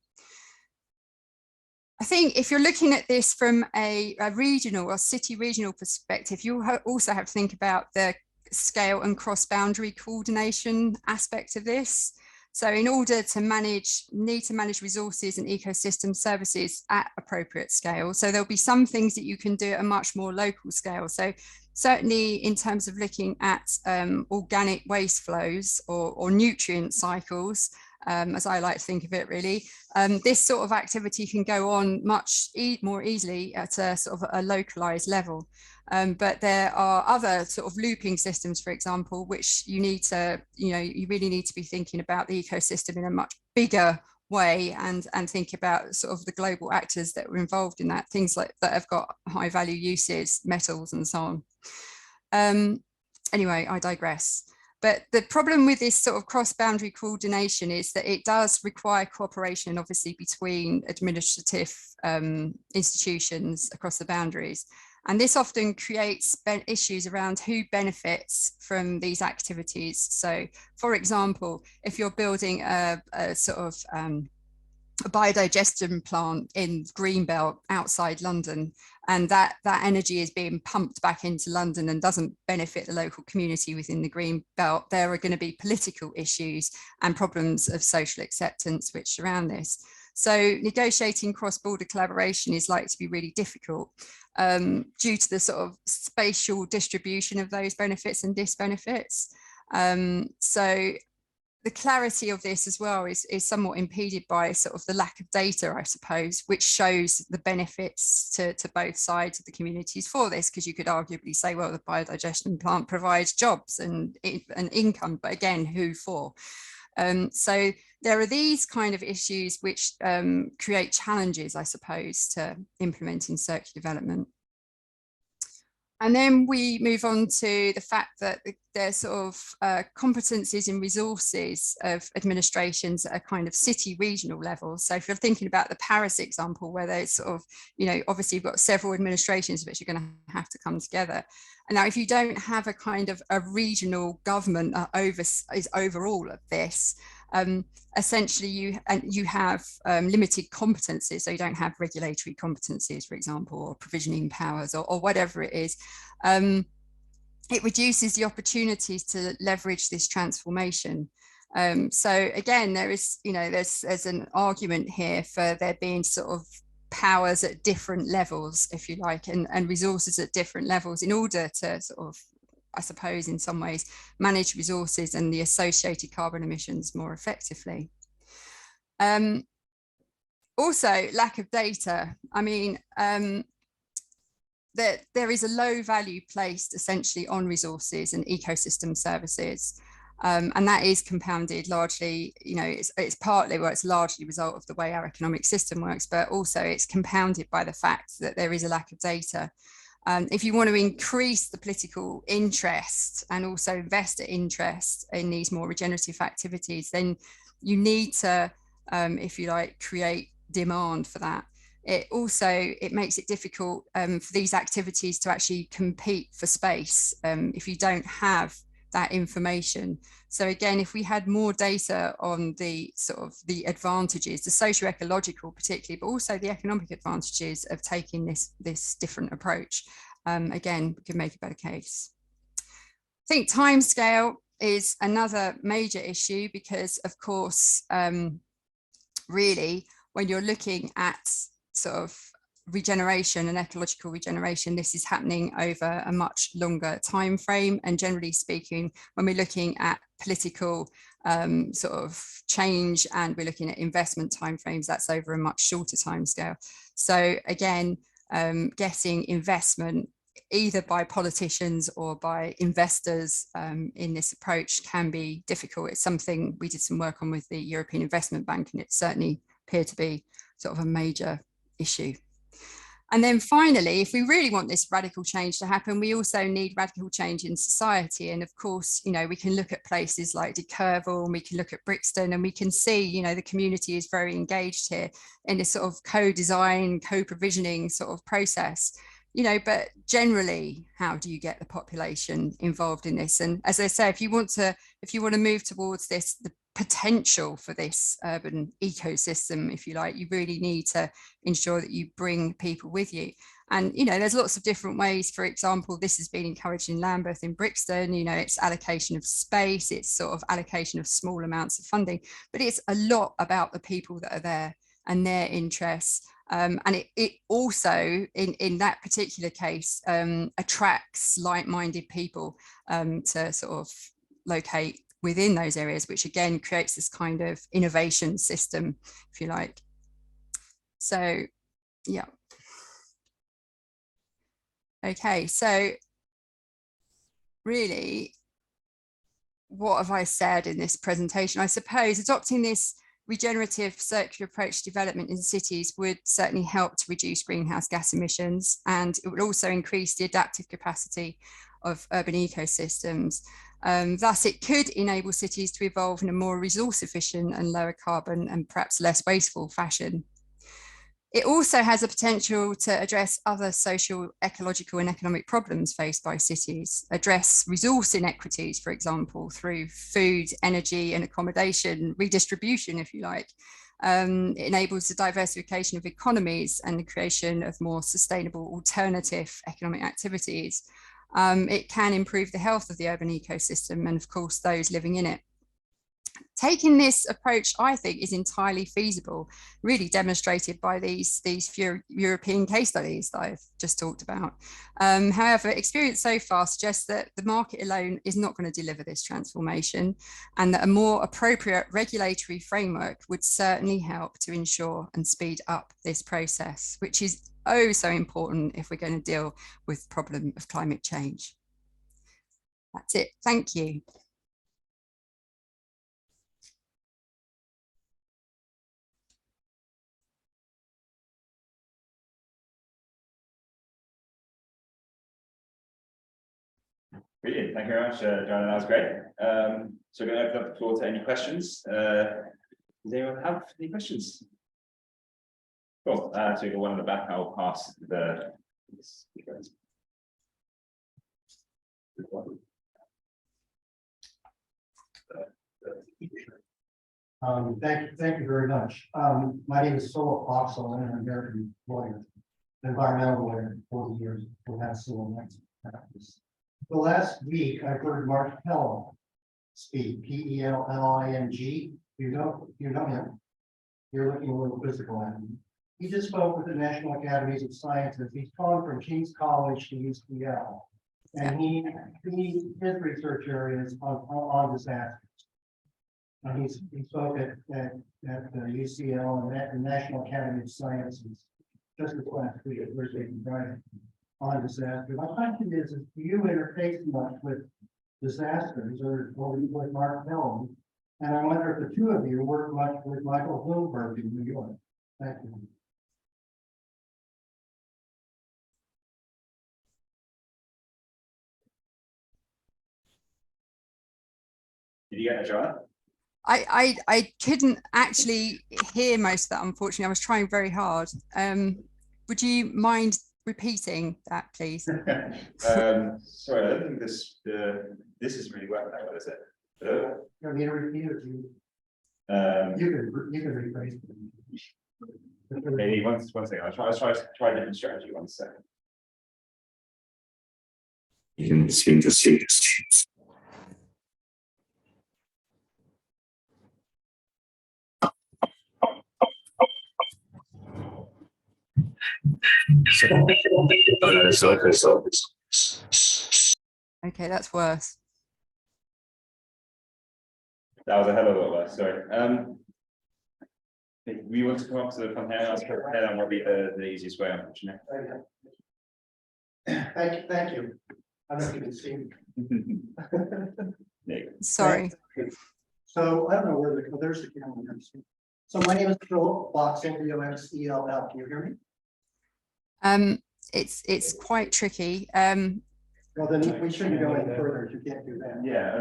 I think if you're looking at this from a regional or city regional perspective, you also have to think about the scale and cross-boundary coordination aspect of this. So in order to need to manage resources and ecosystem services at appropriate scale. So there'll be some things that you can do at a much more local scale. So certainly in terms of looking at organic waste flows or nutrient cycles, as I like to think of it, really, this sort of activity can go on much more easily at a sort of a localized level. But there are other sort of looping systems, for example, which you need to, you really need to be thinking about the ecosystem in a much bigger way, and think about sort of the global actors that were involved in that, things like that have got high value uses, metals and so on. Anyway, I digress. But the problem with this sort of cross-boundary coordination is that it does require cooperation, obviously, between administrative institutions across the boundaries. And this often creates issues around who benefits from these activities. So, for example, if you're building a sort of a biodigestion plant in Greenbelt outside London, and that energy is being pumped back into London and doesn't benefit the local community within the Greenbelt, there are going to be political issues and problems of social acceptance which surround this. So negotiating cross-border collaboration is likely to be really difficult due to the sort of spatial distribution of those benefits and disbenefits. So the clarity of this as well is somewhat impeded by sort of the lack of data, I suppose, which shows the benefits to both sides of the communities for this, because you could arguably say, well, the biodigestion plant provides jobs and income, but again, who for? So there are these kind of issues which create challenges, I suppose, to implementing circular development. And then we move on to the fact that there's sort of competencies and resources of administrations at a kind of city regional level. So if you're thinking about the Paris example, where there's sort of, obviously you've got several administrations which are going to have to come together. And now if you don't have a kind of a regional government is overall of this, essentially you have limited competencies. So you don't have regulatory competencies, for example, or provisioning powers or whatever it is. It reduces the opportunities to leverage this transformation. So again, there is, there's an argument here for there being sort of powers at different levels, if you like, and resources at different levels in order to sort of, I suppose, in some ways, manage resources and the associated carbon emissions more effectively. Also, lack of data. I mean, that there is a low value placed essentially on resources and ecosystem services. And that is compounded largely, it's partly, well, it's largely a result of the way our economic system works, but also it's compounded by the fact that there is a lack of data. If you want to increase the political interest and also investor interest in these more regenerative activities, then you need to, if you like, create demand for that. It makes it difficult for these activities to actually compete for space if you don't have that information. So again, if we had more data on the sort of the advantages, the socio-ecological particularly, but also the economic advantages of taking this different approach, again, we could make a better case. I think timescale is another major issue because, of course, really, when you're looking at sort of regeneration and ecological regeneration, this is happening over a much longer time frame. And generally speaking, when we're looking at political sort of change and we're looking at investment timeframes, that's over a much shorter time scale. So again, getting investment either by politicians or by investors in this approach can be difficult. It's something we did some work on with the European Investment Bank, and it certainly appeared to be sort of a major issue. And then finally, if we really want this radical change to happen, we also need radical change in society. And of course, you know, we can look at places like De Courville, and we can look at Brixton, and we can see, you know, the community is very engaged here in this sort of co-design, co-provisioning sort of process. You know, but generally, how do you get the population involved in this? And as I say, if you want to move towards this, the potential for this urban ecosystem, if you like, you really need to ensure that you bring people with you. And, you know, there's lots of different ways. For example, this has been encouraged in Lambeth, in Brixton, you know, it's allocation of space, it's sort of allocation of small amounts of funding, but it's a lot about the people that are there and their interests. And it also, in that particular case, attracts like-minded people to sort of locate within those areas, which again creates this kind of innovation system, if you like. So, yeah. Okay, so really, what have I said in this presentation? I suppose adopting this regenerative circular approach to development in cities would certainly help to reduce greenhouse gas emissions, and it would also increase the adaptive capacity of urban ecosystems. Thus, it could enable cities to evolve in a more resource efficient and lower carbon and perhaps less wasteful fashion. It also has a potential to address other social, ecological and economic problems faced by cities, address resource inequities, for example, through food, energy and accommodation redistribution, if you like. It enables the diversification of economies and the creation of more sustainable alternative economic activities. It can improve the health of the urban ecosystem and, of course, those living in it. Taking this approach, I think, is entirely feasible, really demonstrated by these few European case studies that I've just talked about. However, experience so far suggests that the market alone is not going to deliver this transformation, and that a more appropriate regulatory framework would certainly help to ensure and speed up this process, which is oh so important if we're going to deal with the problem of climate change. That's it. Thank you. Brilliant. Thank you very much, Joanna. That was great. So we're going to open up the floor to any questions. Does anyone have any questions? Cool. So we got one in the back. I'll pass the. Thank you very much. My name is Philip Foxall, and I'm an American lawyer, environmental lawyer, 40 years for that civil rights practice. The last week, I've heard Mark Pelling speak, P-E-L-L-I-N-G. You know him. You're looking a little quizzical at him. He just spoke with the National Academies of Sciences. He's gone from King's College to UCL, and his research area is on disasters. And he spoke at UCL and at the National Academy of Sciences just this last week, Thursday and Friday, on disasters. My question is do you interface much with disasters or with Mark Pelling? And I wonder if the two of you work much with Michael Bloomberg in New York. Thank you. Did you get that, Joanna? I couldn't actually hear most of that, unfortunately. I was trying very hard. Would you mind repeating that, please? Sorry, I don't think this is really working out, is it? You want me to repeat it? You can rephrase it. Maybe one second. I'll try a different strategy. 1 second. You can seem to see this. Okay, that's worse. That was a hell of a lot worse. Sorry. We want to come up to the front here. That might be the easiest way, unfortunately. Thank you. I don't know if you can see. Sorry. So I don't know where there's the camera. So my name is Phil Boxell, Boxell. Can you hear me? It's quite tricky. Well, then we shouldn't go any further if you can't do that. Yeah,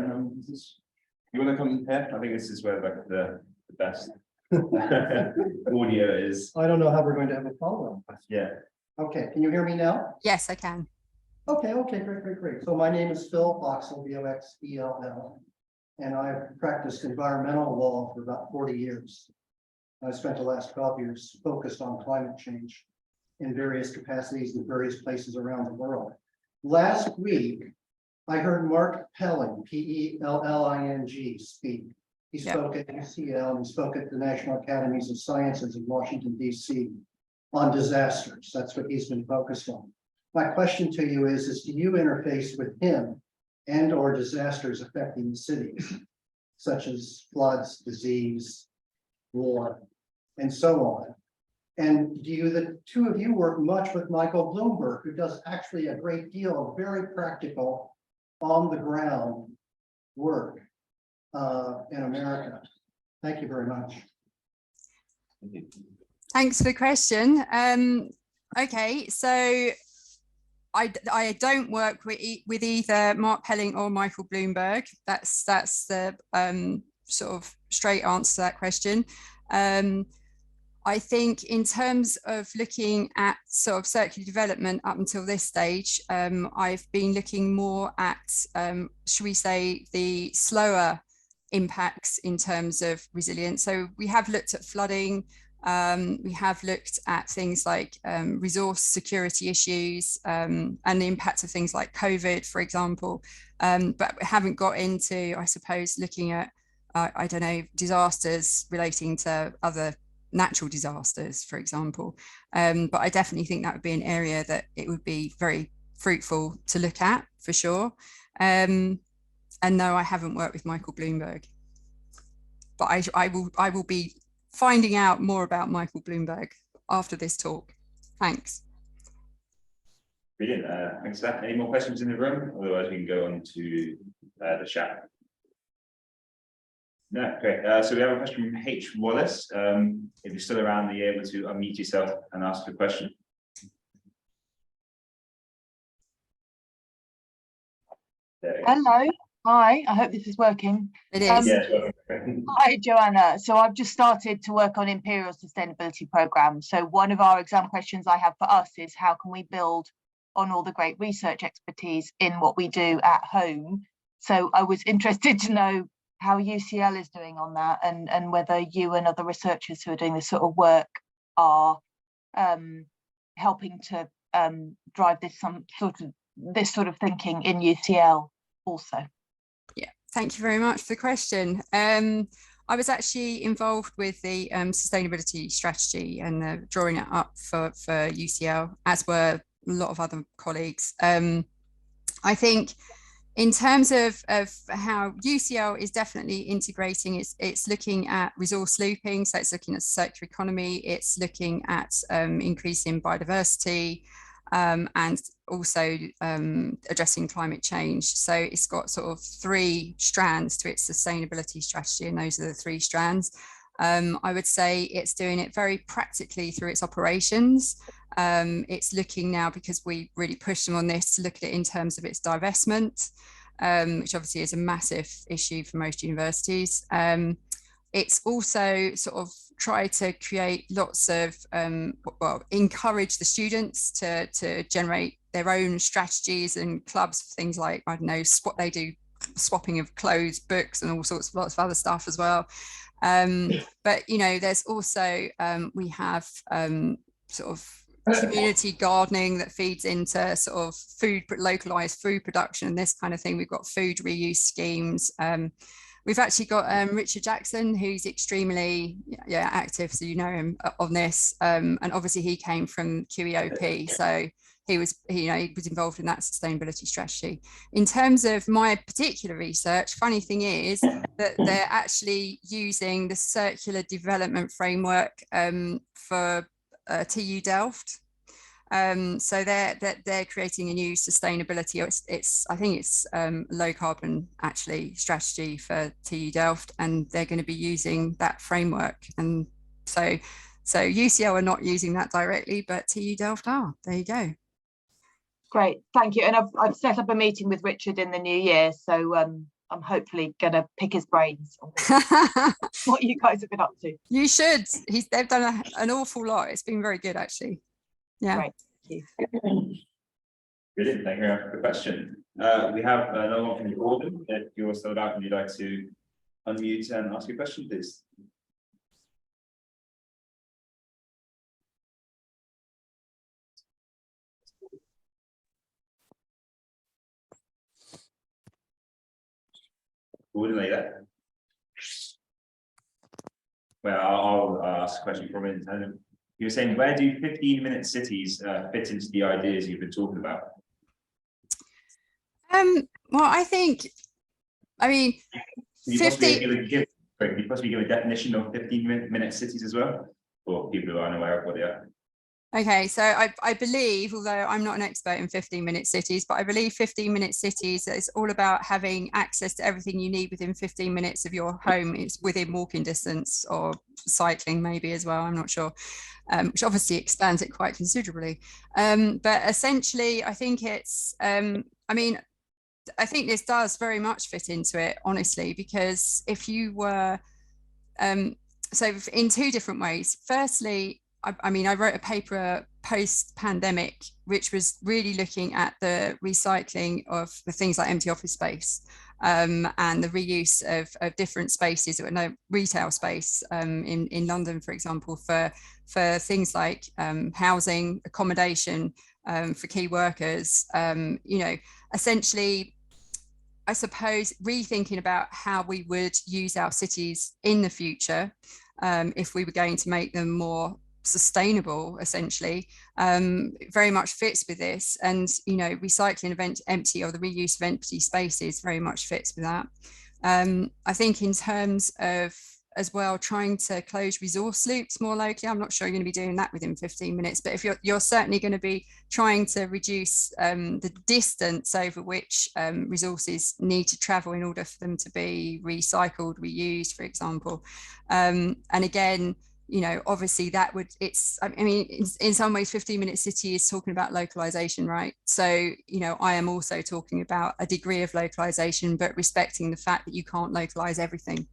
you want to come here? I think this is where like the best audio is. I don't know how we're going to have a follow-up. Yeah. Okay, can you hear me now? Yes, I can. Okay, great. So my name is Phil Boxell, Boxell, and I've practiced environmental law for about 40 years. I spent the last 12 years focused on climate change in various capacities in various places around the world. Last week, I heard Mark Pelling, Pelling, speak. He spoke at UCL and he spoke at the National Academies of Sciences in Washington, D.C. on disasters. That's what he's been focused on. My question to you is do you interface with him and or disasters affecting the cities, such as floods, disease, war, and so on? And do the two of you work much with Michael Bloomberg, who does actually a great deal of very practical, on the ground work in America? Thank you very much. Thanks for the question. Okay, so I don't work with either Mark Pelling or Michael Bloomberg. That's the sort of straight answer to that question. I think in terms of looking at sort of circular development up until this stage, I've been looking more at, should we say, the slower impacts in terms of resilience. So we have looked at flooding, we have looked at things like resource security issues and the impact of things like COVID, for example, but we haven't got into, I suppose, looking at, I don't know, disasters relating to other natural disasters, for example. But I definitely think that would be an area that it would be very fruitful to look at, for sure. And no, I haven't worked with Michael Bloomberg, but I will be finding out more about Michael Bloomberg after this talk. Thanks. Brilliant. Thanks for that. Any more questions in the room? Otherwise, we can go on to the chat. No, great. So we have a question from H. Wallace. If you're still around, are you able to unmute yourself and ask a question? Hello. Hi, I hope this is working. It is. Hi, Joanna. So I've just started to work on Imperial Sustainability Programme. So one of our exam questions I have for us is how can we build on all the great research expertise in what we do at home? So I was interested to know how UCL is doing on that, and whether you and other researchers who are doing this sort of work are helping to drive this sort of thinking in UCL also. Yeah, thank you very much for the question. I was actually involved with the sustainability strategy and drawing it up for UCL, as were a lot of other colleagues. I think in terms of how UCL is definitely integrating, it's looking at resource looping, so it's looking at circular economy, it's looking at increasing biodiversity, and also addressing climate change. So it's got sort of 3 strands to its sustainability strategy, and those are the 3 strands. I would say it's doing it very practically through its operations. It's looking now, because we really pushed them on this, to look at it in terms of its divestment, which obviously is a massive issue for most universities. It's also sort of try to create lots of, well, encourage the students to generate their own strategies and clubs, things like, I don't know, what they do, swapping of clothes, books, and all sorts of lots of other stuff as well. But, you know, there's also, we have sort of community gardening that feeds into sort of localized food production and this kind of thing. We've got food reuse schemes. We've actually got Richard Jackson, who's extremely active, so you know him on this, and obviously he came from QEOP, so he was involved in that sustainability strategy. In terms of my particular research, funny thing is that they're actually using the circular development framework for TU Delft. So they're creating a new sustainability. I think it's low carbon actually strategy for TU Delft, and they're going to be using that framework. And so UCL are not using that directly, but TU Delft are. There you go. Great, thank you. And I've set up a meeting with Richard in the new year, so I'm hopefully gonna pick his brains on what you guys have been up to. You should. They've done an awful lot. It's been very good actually. Yeah. Great, thank you. Brilliant, thank you very much for the question. We have another one from Gordon. If you're still about, would you like to unmute and ask your question, please? Gordon, are you there? Well, I'll ask a question from it. You were saying, where do 15-minute cities fit into the ideas you've been talking about? Well, I mean, you possibly give a definition of 15-minute cities as well, for people who are unaware of what they are? Okay, so I believe, although I'm not an expert in 15-minute cities, but I believe 15-minute cities is all about having access to everything you need within 15 minutes of your home. It's within walking distance, or cycling maybe as well, I'm not sure, which obviously expands it quite considerably. But essentially, I think it's, I mean, I think this does very much fit into it, honestly, because if you were, so in two different ways. Firstly, I mean, I wrote a paper post-pandemic, which was really looking at the recycling of the things like empty office space, and the reuse of different spaces, no retail space in London, for example, for things like housing, accommodation for key workers. You know, essentially, I suppose rethinking about how we would use our cities in the future, if we were going to make them more sustainable, essentially, very much fits with this. And, you know, recycling of empty, or the reuse of empty spaces very much fits with that. I think in terms of, as well, trying to close resource loops more locally, I'm not sure you're going to be doing that within 15 minutes, but if you're certainly going to be trying to reduce the distance over which resources need to travel in order for them to be recycled, reused, for example. And again, you know, obviously that would, I mean, in some ways 15-minute city is talking about localization, right? So, you know, I am also talking about a degree of localization, but respecting the fact that you can't localize everything.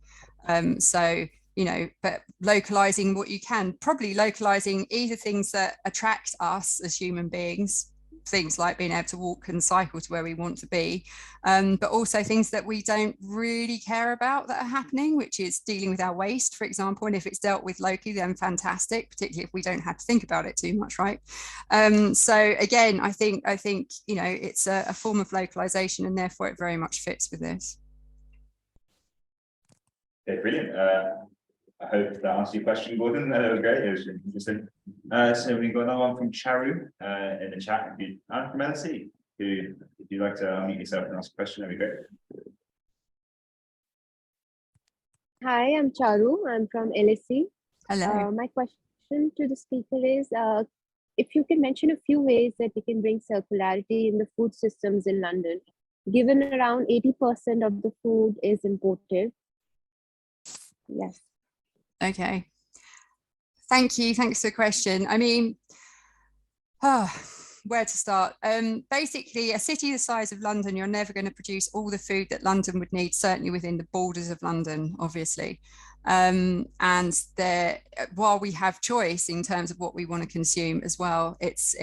So, you know, but localizing what you can, probably localizing either things that attract us as human beings, things like being able to walk and cycle to where we want to be, but also things that we don't really care about that are happening, which is dealing with our waste, for example. And if it's dealt with locally, then fantastic, particularly if we don't have to think about it too much, right? So again, I think you know, it's a form of localization, and therefore it very much fits with this. Okay, brilliant. I hope that answered your question, Gordon. That was great. It was interesting. So we've got another one from Charu in the chat. I'm from LSE. If you'd like to unmute yourself and ask a question, that'd be great. Hi, I'm Charu. I'm from LSE. Hello. My question to the speaker is, if you can mention a few ways that we can bring circularity in the food systems in London, given around 80% of the food is imported. Yes. Okay. Thank you. Thanks for the question. I mean, where to start? Basically, a city the size of London, you're never going to produce all the food that London would need, certainly within the borders of London, obviously. And while we have choice in terms of what we want to consume as well, it's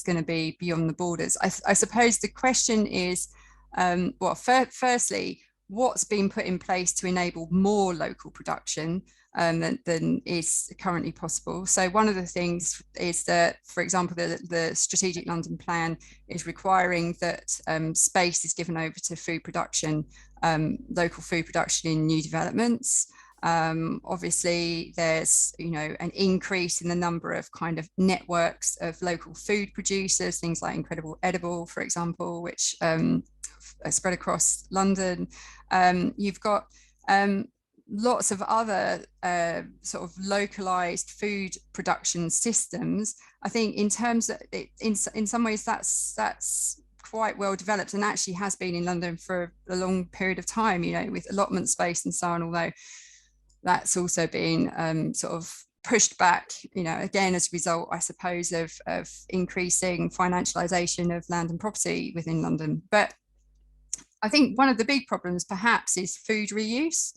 going to be beyond the borders. I suppose the question is, well, firstly, what's been put in place to enable more local production than is currently possible. So one of the things is that, for example, the Strategic London Plan is requiring that space is given over to food production, local food production in new developments. Obviously, there's an increase in the number of kind of networks of local food producers, things like Incredible Edible, for example, which spread across London. You've got lots of other sort of localized food production systems. I think in terms of in some ways that's quite well developed, and actually has been in London for a long period of time, with allotment space and so on, although that's also been sort of pushed back, again, as a result, I suppose, of increasing financialization of land and property within London. But I think one of the big problems perhaps is food reuse.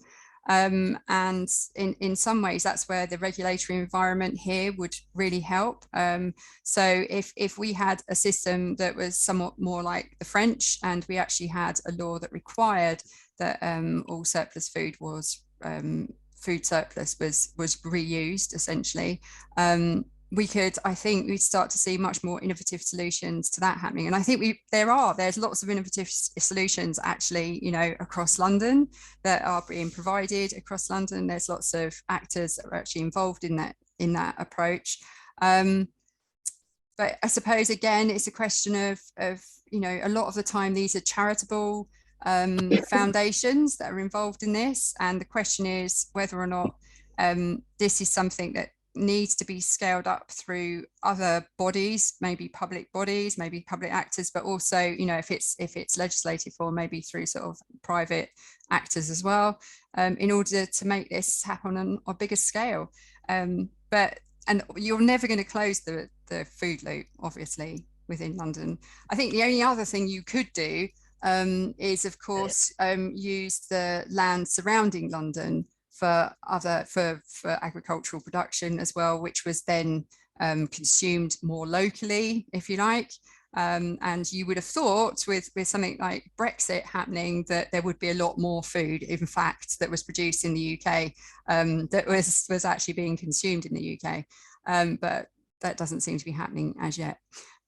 And in some ways, that's where the regulatory environment here would really help. So if we had a system that was somewhat more like the French, and we actually had a law that required that all surplus food was food surplus was reused, essentially, I think we'd start to see much more innovative solutions to that happening. And I think there's lots of innovative solutions actually, across London that are being provided across London. There's lots of actors that are actually involved in that approach. But I suppose, again, it's a question of a lot of the time these are charitable foundations that are involved in this. And the question is whether or not this is something that needs to be scaled up through other bodies, maybe public bodies, maybe public actors, but also, if it's legislative, or maybe through sort of private actors as well, in order to make this happen on a bigger scale. And you're never going to close the food loop, obviously, within London. I think the only other thing you could do is, of course, use the land surrounding London for agricultural production as well, which was then consumed more locally, if you like. And you would have thought with something like Brexit happening that there would be a lot more food, in fact, that was produced in the UK that was actually being consumed in the UK. But that doesn't seem to be happening as yet.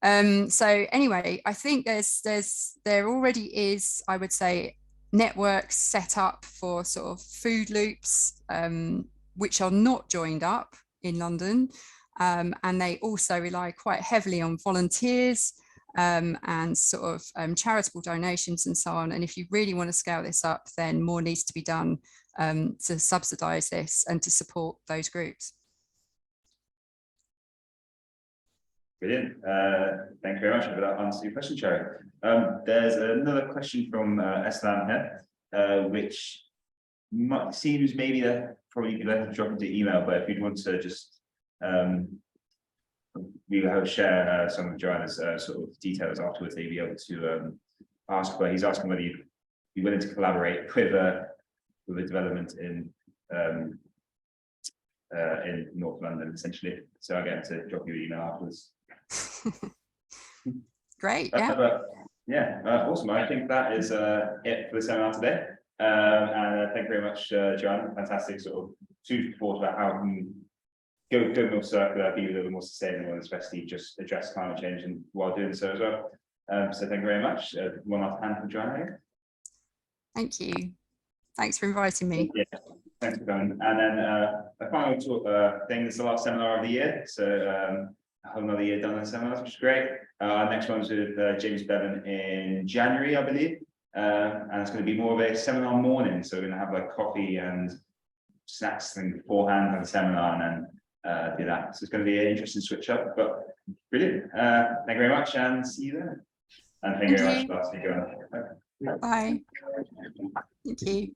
So anyway, I think there already is, I would say, networks set up for sort of food loops, which are not joined up in London. And they also rely quite heavily on volunteers and sort of charitable donations and so on. And if you really want to scale this up, then more needs to be done to subsidize this and to support those groups. Brilliant. Thank you very much for that answer to your question, Cherry. There's another question from Eslam here, which seems maybe that probably be better to drop into email, but if you'd want to just we will share some of Joanna's sort of details afterwards, they'd be able to ask. But he's asking whether you'd be willing to collaborate with a development in North London, essentially. So I'll get him to drop you an email afterwards. Great. Yeah. Awesome. I think that is it for the seminar today. And thank you very much, Joanna. Fantastic sort of food for thought about how we can go more circular, be a little more sustainable, and especially just address climate change, and while doing so as well. So thank you very much. One last hand from Joanna. Thank you. Thanks for inviting me. Yeah, thanks for coming. And then a final thing. This is the last seminar of the year, so a whole another year done on seminars, which is great. Our next one's with James Bevan in January, I believe, and it's going to be more of a seminar morning. So we're going to have like coffee and snacks thing beforehand of the seminar, and then do that. So it's going to be an interesting switch up, but brilliant. Thank you very much, and see you then. And thank you very much, Joanna. Bye. Thank you.